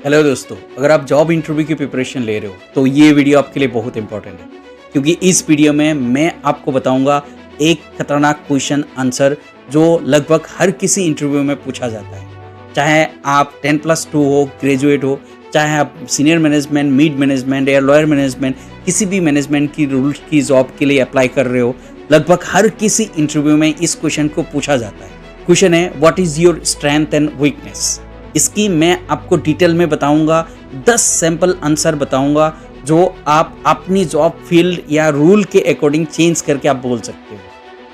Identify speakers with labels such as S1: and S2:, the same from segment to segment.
S1: Hello दोस्तों, अगर आप जॉब इंटरव्यू की प्रिपरेशन ले रहे हो तो ये वीडियो आपके लिए बहुत इंपॉर्टेंट है क्योंकि इस वीडियो में मैं आपको बताऊंगा एक खतरनाक क्वेश्चन आंसर जो लगभग हर किसी इंटरव्यू में पूछा जाता है। चाहे आप 10+2 हो, ग्रेजुएट हो, चाहे आप सीनियर मैनेजमेंट, मिड मैनेजमेंट या लॉयर मैनेजमेंट, किसी भी मैनेजमेंट की रूल्स की जॉब के लिए अप्लाई कर रहे हो, लगभग हर किसी इंटरव्यू में इस क्वेश्चन को पूछा जाता है। क्वेश्चन है, what is your strength and weakness. इसकी मैं आपको डिटेल में बताऊंगा, 10 सैंपल आंसर बताऊंगा जो आप अपनी जॉब फील्ड या रूल के अकॉर्डिंग चेंज करके आप बोल सकते हो।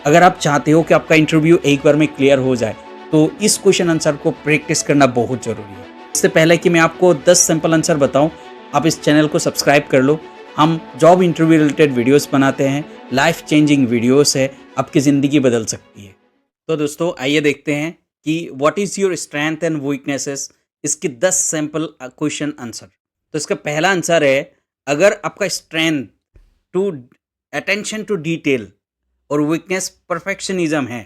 S1: अगर आप चाहते हो कि आपका इंटरव्यू एक बार में क्लियर हो जाए तो इस क्वेश्चन आंसर को प्रैक्टिस करना बहुत ज़रूरी है। इससे पहले कि मैं आपको 10 सैंपल आंसर बताऊं, आप इस चैनल को सब्सक्राइब कर लो। हम जॉब इंटरव्यू रिलेटेड वीडियोस बनाते हैं, लाइफ चेंजिंग वीडियोस है, आपकी ज़िंदगी बदल सकती है। तो दोस्तों आइए देखते हैं कि what is your strength and weaknesses, इसकी 10 सैंपल क्वेश्चन आंसर। तो इसका पहला आंसर है, अगर आपका strength to attention to detail और वीकनेस परफेक्शनिज्म है।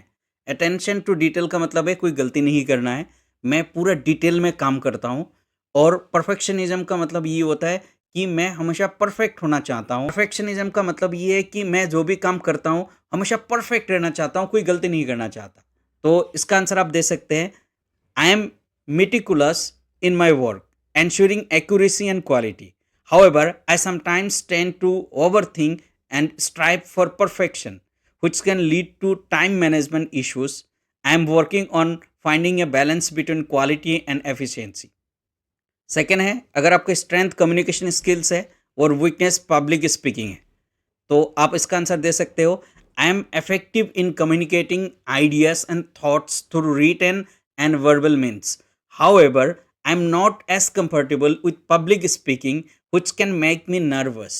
S1: अटेंशन टू डिटेल का मतलब है कोई गलती नहीं करना है, मैं पूरा डिटेल में काम करता हूँ। और परफेक्शनिज्म का मतलब ये होता है कि मैं हमेशा परफेक्ट होना चाहता हूँ। परफेक्शनिज्म का मतलब ये है कि मैं जो भी काम करता हूँ हमेशा परफेक्ट रहना चाहता हूँ, कोई गलती नहीं करना चाहता। तो इसका आंसर आप दे सकते हैं, I am meticulous in my work, ensuring accuracy and quality. However, I sometimes tend to overthink and strive for perfection, which can lead to time management issues. I am working on finding a balance between quality and efficiency. Second है, अगर आपका strength communication skills है और weakness public speaking है तो आप इसका answer दे सकते हो, I am effective in communicating ideas and thoughts through written and verbal means. However, I am not as comfortable with public speaking which can make me nervous.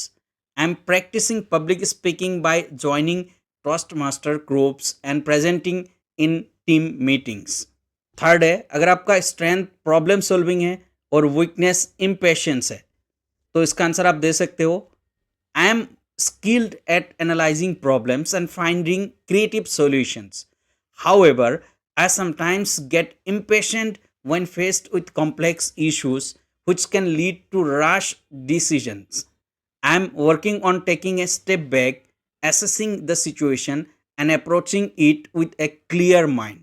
S1: I am practicing public speaking by joining Toastmaster groups and presenting in team meetings. Third है, अगर आपका strength problem solving है और weakness impatience है तो इसका answer आप दे सकते हो, I M skilled at analyzing problems and finding creative solutions. However, I sometimes get impatient when faced with complex issues which can lead to rash decisions. I am working on taking a step back, assessing the situation and approaching it with a clear mind.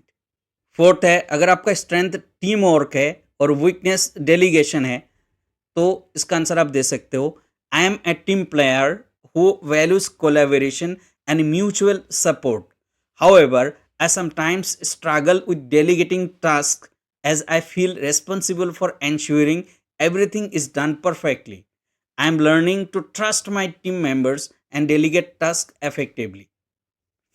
S1: Fourth है, अगर आपका strength team work है और weakness delegation है तो इसका answer आप दे सकते हो, I am a team player who values collaboration and mutual support. However, I sometimes struggle with delegating tasks as I feel responsible for ensuring everything is done perfectly. I am learning to trust my team members and delegate tasks effectively.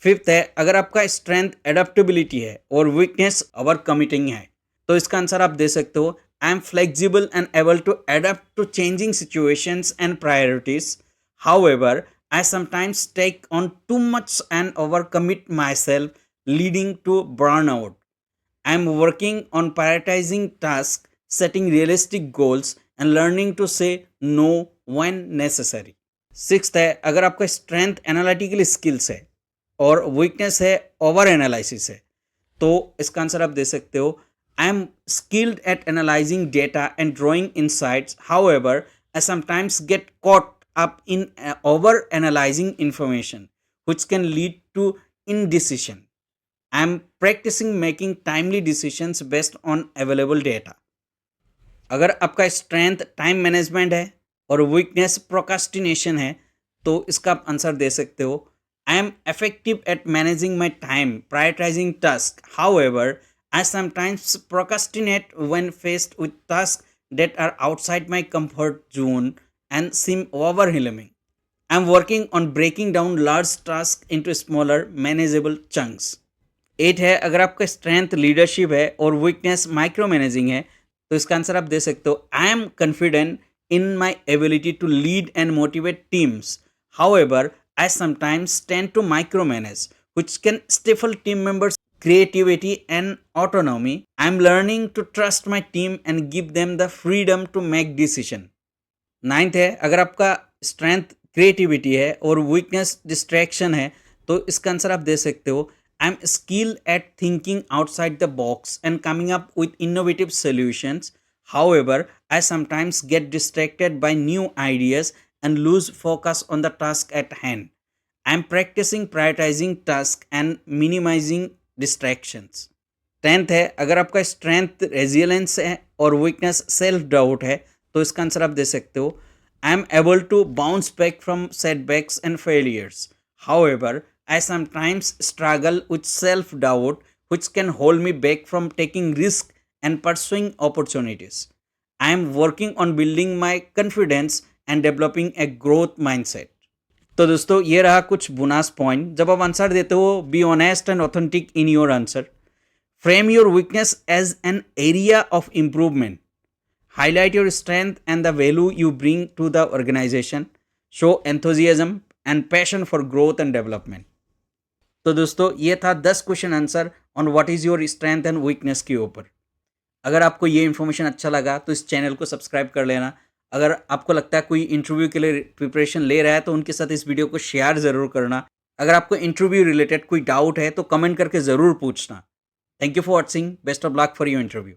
S1: Fifth है, अगर आपका strength adaptability है और weakness over committing है तो इसका answer आप दे सकते हो, I am flexible and able to adapt to changing situations and priorities. However, I sometimes take on too much and overcommit myself, leading to burnout. I am working on prioritizing tasks, setting realistic goals, and learning to say no when necessary. Sixth है, अगर आपका strength analytical skills है और weakness है over analysis है तो इसका answer आप दे सकते हो, I am skilled at analysing data and drawing insights. However, I sometimes get caught up in over analyzing information which can lead to indecision. I am practicing making timely decisions based on available data. अगर आपका strength time management है और weakness procrastination है तो इसका आप answer दे सकते हो, I am effective at managing my time, prioritising task. However, I sometimes procrastinate when faced with task that are outside my comfort zone and seem overwhelming. I'm working on breaking down large tasks into smaller, manageable chunks. 8 है, अगर आपका strength leadership है और weakness micro managing है तो इसका answer आप दे सकते हो, I am confident in my ability to lead and motivate teams. However, I sometimes tend to micromanage which can stifle team members' creativity and autonomy. I am learning to trust my team and give them the freedom to make decision. Ninth है, अगर आपका strength creativity है और weakness distraction है तो इसका answer आप दे सकते हो, I M skill eight thinking outside the box and coming up with innovative solutions. However, I sometimes get distracted by new ideas and lose focus on the task at hand. I'm practicing prioritizing tasks and minimizing distractions. Strength है, अगर आपका strength resilience है और weakness self doubt है तो इसका answer आप दे सकते हो I am able to bounce back from setbacks and failures. However, I sometimes struggle with self doubt, which can hold me back from taking risks and pursuing opportunities. I am working on building my confidence and developing a growth mindset. तो दोस्तों ये रहा कुछ bonus point. जब आप answer देते हो, be honest and authentic in your answer. Frame your weakness as an area of improvement. Highlight your strength and the value you bring to the organization. Show enthusiasm and passion for growth and development. तो दोस्तों ये था 10 question answer on what is your strength and weakness के ऊपर. अगर आपको ये information अच्छा लगा तो इस चैनल को सब्सक्राइब कर लेना. अगर आपको लगता है कोई इंटरव्यू के लिए प्रिपरेशन ले रहा है तो उनके साथ इस वीडियो को शेयर ज़रूर करना. अगर आपको इंटरव्यू रिलेटेड कोई डाउट है तो कमेंट करके ज़रूर पूछना. Thank you for watching. Best of luck for your interview.